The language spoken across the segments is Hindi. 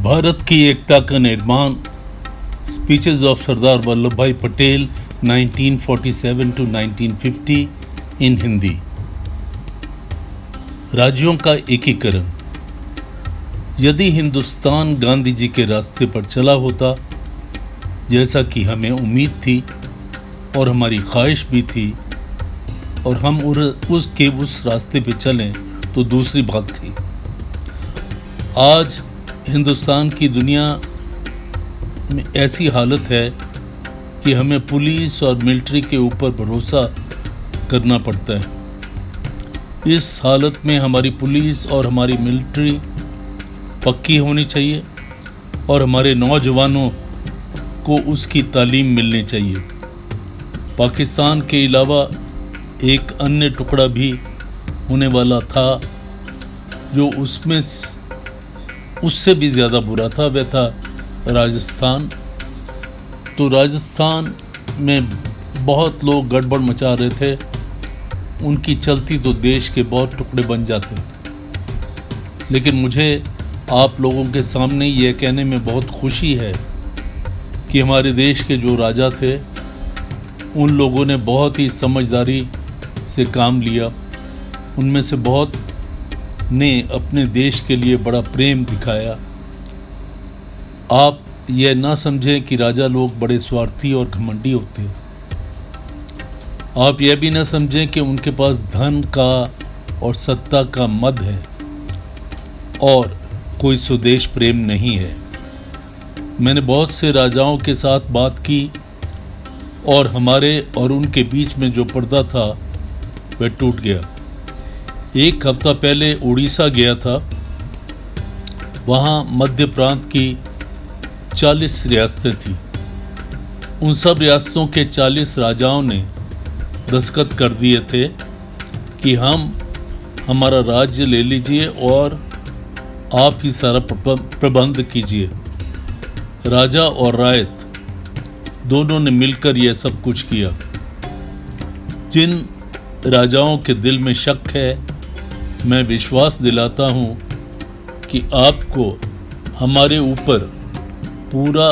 भारत की एकता का निर्माण स्पीचेस ऑफ सरदार वल्लभ भाई पटेल 1947 to 1950 इन हिंदी। राज्यों का एकीकरण। यदि हिंदुस्तान गांधी जी के रास्ते पर चला होता, जैसा कि हमें उम्मीद थी और हमारी ख्वाहिश भी थी, और हम उस रास्ते पे चलें तो दूसरी बात थी। आज हिंदुस्तान की दुनिया में ऐसी हालत है कि हमें पुलिस और मिलिट्री के ऊपर भरोसा करना पड़ता है। इस हालत में हमारी पुलिस और हमारी मिलिट्री पक्की होनी चाहिए और हमारे नौजवानों को उसकी तालीम मिलनी चाहिए। पाकिस्तान के अलावा एक अन्य टुकड़ा भी होने वाला था जो उससे भी ज़्यादा बुरा था, वह था राजस्थान। तो राजस्थान में बहुत लोग गड़बड़ मचा रहे थे, उनकी चलती तो देश के बहुत टुकड़े बन जाते। लेकिन मुझे आप लोगों के सामने यह कहने में बहुत खुशी है कि हमारे देश के जो राजा थे उन लोगों ने बहुत ही समझदारी से काम लिया। उनमें से बहुत ने अपने देश के लिए बड़ा प्रेम दिखाया। आप यह ना समझें कि राजा लोग बड़े स्वार्थी और घमंडी होते हैं। आप यह भी ना समझें कि उनके पास धन का और सत्ता का मद है और कोई स्वदेश प्रेम नहीं है। मैंने बहुत से राजाओं के साथ बात की और हमारे और उनके बीच में जो पर्दा था वह टूट गया। एक हफ्ता पहले उड़ीसा गया था। वहाँ मध्य प्रांत की 40 रियासतें थीं। उन सब रियासतों के 40 राजाओं ने दस्तखत कर दिए थे कि हमारा राज्य ले लीजिए और आप ही सारा प्रबंध कीजिए। राजा और रायत दोनों ने मिलकर यह सब कुछ किया। जिन राजाओं के दिल में शक है, मैं विश्वास दिलाता हूँ कि आपको हमारे ऊपर पूरा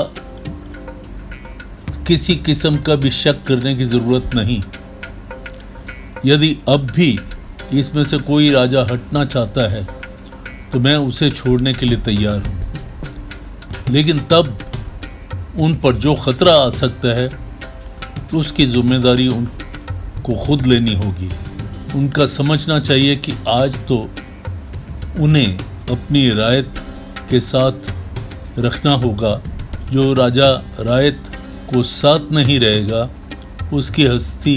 किसी किस्म का भी शक करने की ज़रूरत नहीं। यदि अब भी इसमें से कोई राजा हटना चाहता है तो मैं उसे छोड़ने के लिए तैयार हूँ। लेकिन तब उन पर जो ख़तरा आ सकता है उसकी जिम्मेदारी उनको खुद लेनी होगी। उनका समझना चाहिए कि आज तो उन्हें अपनी रायत के साथ रखना होगा। जो राजा रायत को साथ नहीं रहेगा उसकी हस्ती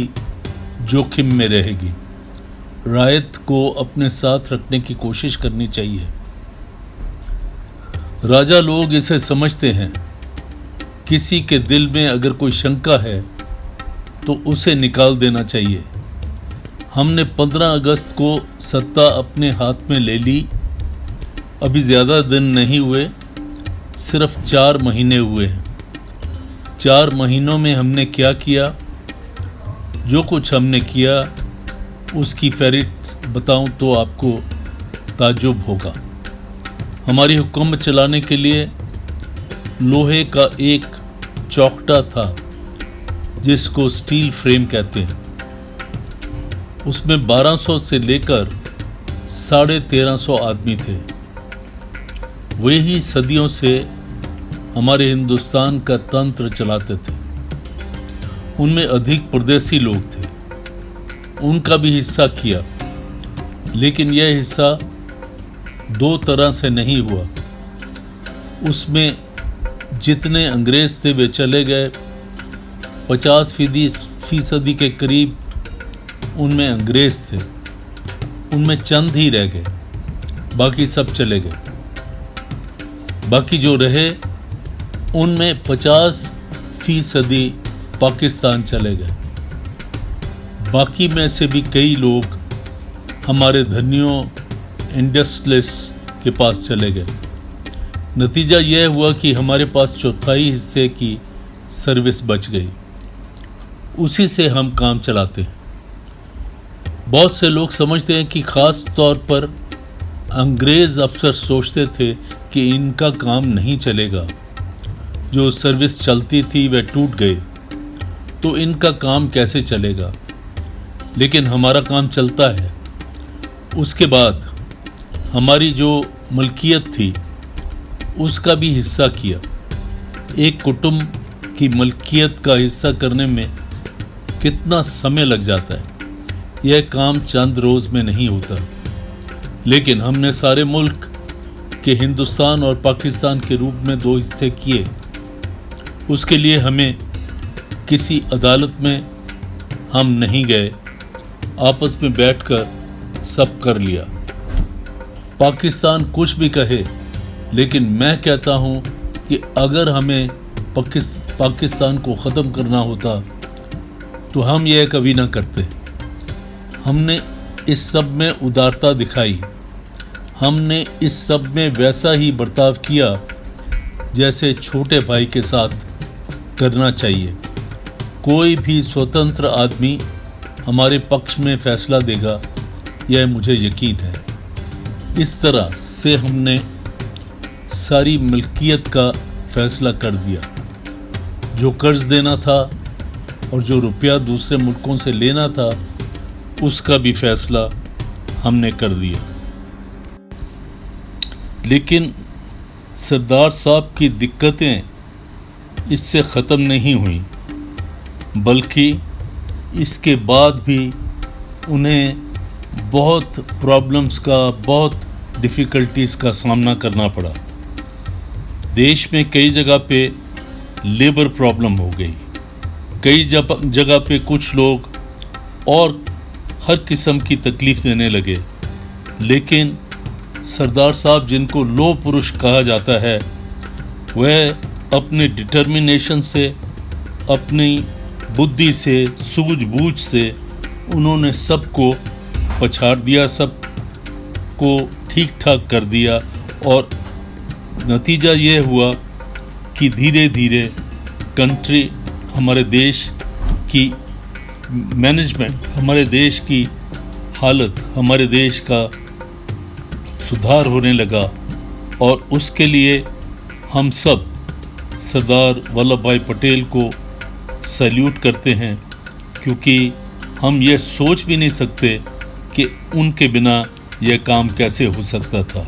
जोखिम में रहेगी। रायत को अपने साथ रखने की कोशिश करनी चाहिए। राजा लोग इसे समझते हैं। किसी के दिल में अगर कोई शंका है तो उसे निकाल देना चाहिए। हमने 15 अगस्त को सत्ता अपने हाथ में ले ली। अभी ज़्यादा दिन नहीं हुए, सिर्फ 4 महीने हुए हैं। 4 महीनों में हमने क्या किया? जो कुछ हमने किया उसकी फहरिस्त बताऊं तो आपको ताज्जुब होगा। हमारी हुकूमत चलाने के लिए लोहे का एक चौखटा था जिसको स्टील फ्रेम कहते हैं। उसमें 1200 से लेकर 1350 आदमी थे। वे ही सदियों से हमारे हिंदुस्तान का तंत्र चलाते थे। उनमें अधिक परदेसी लोग थे। उनका भी हिस्सा किया, लेकिन यह हिस्सा 2 तरह से नहीं हुआ। उसमें जितने अंग्रेज थे वे चले गए। 50% के करीब उनमें अंग्रेज थे। उनमें चंद ही रह गए, बाकी सब चले गए। बाकी जो रहे उनमें 50% पाकिस्तान चले गए। बाकी में से भी कई लोग हमारे धनियों इंडस्ट्रियलिस्ट के पास चले गए। नतीजा यह हुआ कि हमारे पास 1/4 हिस्से की सर्विस बच गई। उसी से हम काम चलाते हैं। बहुत से लोग समझते हैं कि ख़ास तौर पर अंग्रेज़ अफसर सोचते थे कि इनका काम नहीं चलेगा, जो सर्विस चलती थी वह टूट गई, तो इनका काम कैसे चलेगा। लेकिन हमारा काम चलता है। उसके बाद हमारी जो मलकियत थी उसका भी हिस्सा किया। एक कुटुंब की मलकियत का हिस्सा करने में कितना समय लग जाता है, यह काम चंद रोज़ में नहीं होता। लेकिन हमने सारे मुल्क के हिंदुस्तान और पाकिस्तान के रूप में 2 हिस्से किए। उसके लिए हमें किसी अदालत में हम नहीं गए, आपस में बैठकर सब कर लिया। पाकिस्तान कुछ भी कहे, लेकिन मैं कहता हूँ कि अगर हमें पाकिस्तान को ख़त्म करना होता तो हम यह कभी ना करते। हमने इस सब में उदारता दिखाई, हमने इस सब में वैसा ही बर्ताव किया जैसे छोटे भाई के साथ करना चाहिए। कोई भी स्वतंत्र आदमी हमारे पक्ष में फैसला देगा, यह मुझे यकीन है। इस तरह से हमने सारी मिल्कियत का फैसला कर दिया। जो कर्ज देना था और जो रुपया दूसरे मुल्कों से लेना था उसका भी फैसला हमने कर दिया। लेकिन सरदार साहब की दिक्कतें इससे ख़त्म नहीं हुई, बल्कि इसके बाद भी उन्हें बहुत प्रॉब्लम्स का, बहुत डिफ़िकल्टीज़ का सामना करना पड़ा। देश में कई जगह पे लेबर प्रॉब्लम हो गई, कई जगह पे कुछ लोग और हर किस्म की तकलीफ़ देने लगे। लेकिन सरदार साहब, जिनको लोह पुरुष कहा जाता है, वह अपने डिटर्मिनेशन से, अपनी बुद्धि से, सूझबूझ से उन्होंने सबको पछाड़ दिया, सब को ठीक ठाक कर दिया। और नतीजा ये हुआ कि धीरे धीरे कंट्री, हमारे देश की मैनेजमेंट, हमारे देश की हालत, हमारे देश का सुधार होने लगा। और उसके लिए हम सब सरदार वल्लभ भाई पटेल को सैल्यूट करते हैं, क्योंकि हम ये सोच भी नहीं सकते कि उनके बिना यह काम कैसे हो सकता था।